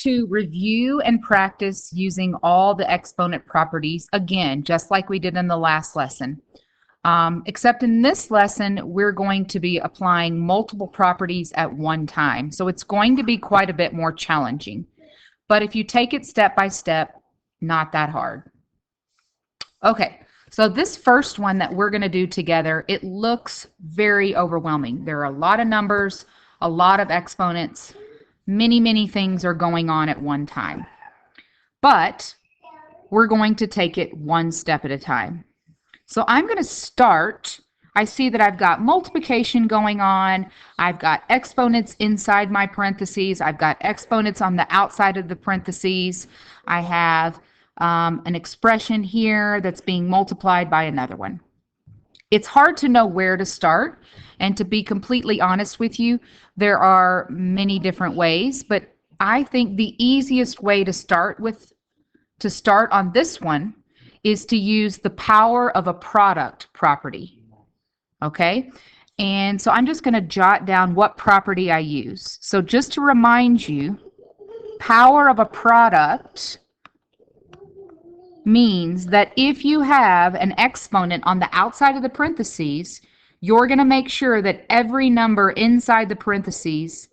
to review and practice using all the exponent properties again, just like we did in the last lesson. Except in this lesson, we're going to be applying multiple properties at one time. So it's going to be quite a bit more challenging. But if you take it step by step, not that hard. Okay, so this first one that we're going to do together, it looks very overwhelming. There are a lot of numbers, a lot of exponents. Many things are going on at one time. But we're going to take it one step at a time. So I'm going to start. I see that I've got multiplication going on. I've got exponents inside my parentheses. I've got exponents on the outside of the parentheses. I have an expression here that's being multiplied by another one. It's hard to know where to start. And to be completely honest with you, there are many different ways, but I think the easiest way to start on this one is to use the power of a product property. Okay? And so I'm just going to jot down what property I use. So just to remind you, power of a product means that if you have an exponent on the outside of the parentheses, you're going to make sure that every number inside the parentheses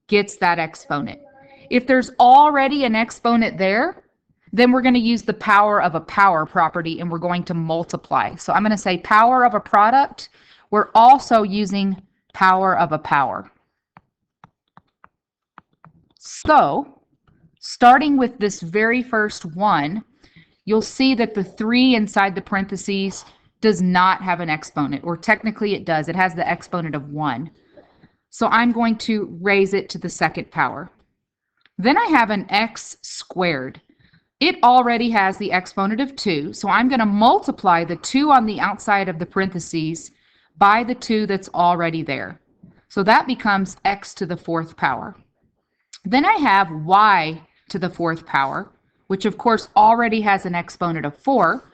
gets that exponent. If there's already an exponent there, then we're going to use the power of a power property and we're going to multiply. So I'm going to say power of a product. We're also using power of a power. So starting with this very first one, you'll see that the 3 inside the parentheses does not have an exponent, or technically it does. It has the exponent of 1. So I'm going to raise it to the second power. Then I have an x squared. It already has the exponent of 2, so I'm going to multiply the 2 on the outside of the parentheses by the 2 that's already there. So that becomes x to the 4th power. Then I have y to the 4th power, which of course already has an exponent of 4.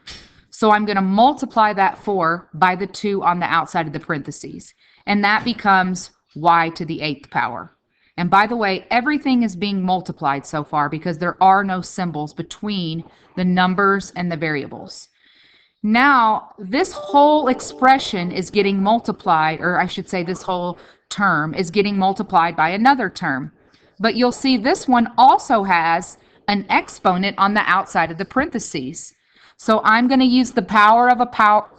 So I'm going to multiply that 4 by the 2 on the outside of the parentheses. And that becomes y to the 8th power. And by the way, everything is being multiplied so far because there are no symbols between the numbers and the variables. Now, this whole expression is getting multiplied, or I should say this whole term is getting multiplied by another term. But you'll see this one also has an exponent on the outside of the parentheses. So I'm going to use the power of a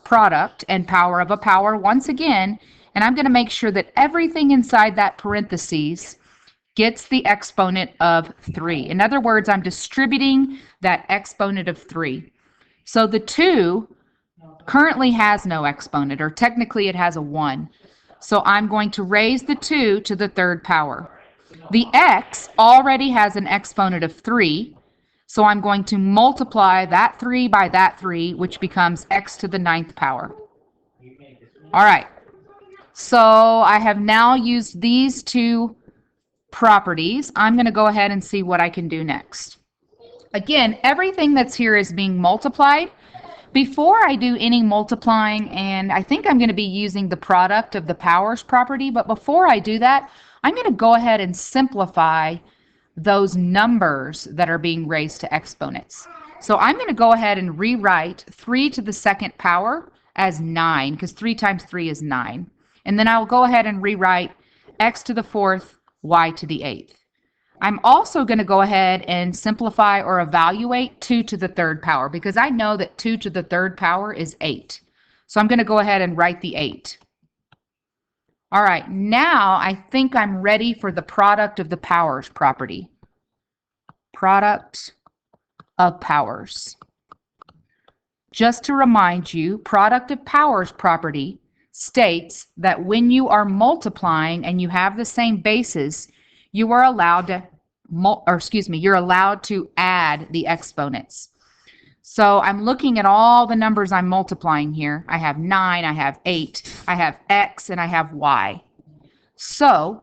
product and power of a power once again, and I'm going to make sure that everything inside that parentheses gets the exponent of 3. In other words, I'm distributing that exponent of 3. So the 2 currently has no exponent, or technically it has a 1. So I'm going to raise the 2 to the 3rd power. The x already has an exponent of 3, so I'm going to multiply that 3 by that 3, which becomes x to the 9th power. All right, so I have now used these two properties. I'm going to go ahead and see what I can do next. Again, everything that's here is being multiplied. Before I do any multiplying, and I think I'm going to be using the product of the powers property, but before I do that, I'm going to go ahead and simplify those numbers that are being raised to exponents. So I'm going to go ahead and rewrite 3 to the 2nd power as 9, because 3 times 3 is 9. And then I'll go ahead and rewrite x to the 4th, y to the 8th. I'm also going to go ahead and simplify or evaluate 2 to the 3rd power, because I know that 2 to the 3rd power is 8. So I'm going to go ahead and write the 8. All right, now I think I'm ready for the product of the powers property. Product of powers. Just to remind you, product of powers property states that when you are multiplying and you have the same bases, you are allowed to, you're allowed to add the exponents. So I'm looking at all the numbers I'm multiplying here. I have 9, I have 8, I have x, and I have y. So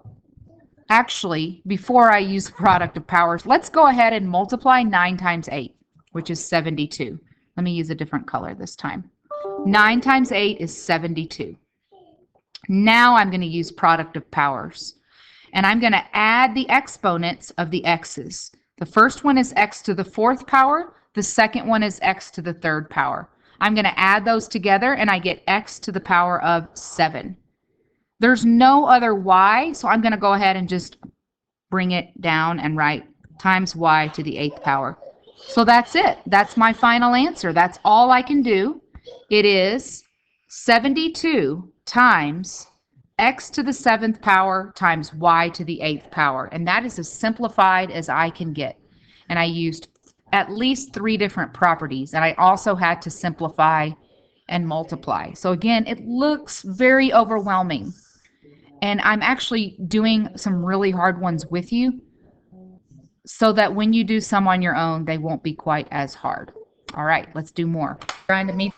actually, before I use the product of powers, let's go ahead and multiply 9 times 8, which is 72. Let me use a different color this time. 9 times 8 is 72. Now I'm going to use product of powers. And I'm going to add the exponents of the x's. The first one is x to the fourth power. The second one is x to the third power. I'm going to add those together and I get x to the power of 7. There's no other y, so I'm going to go ahead and just bring it down and write times y to the 8th power. So that's it. That's my final answer. That's all I can do. It is 72 times x to the 7th power times y to the 8th power. And that is as simplified as I can get. And I used at least 3 different properties. And I also had to simplify and multiply. So again, it looks very overwhelming. And I'm actually doing some really hard ones with you so that when you do some on your own, they won't be quite as hard. All right, let's do more. Trying to meet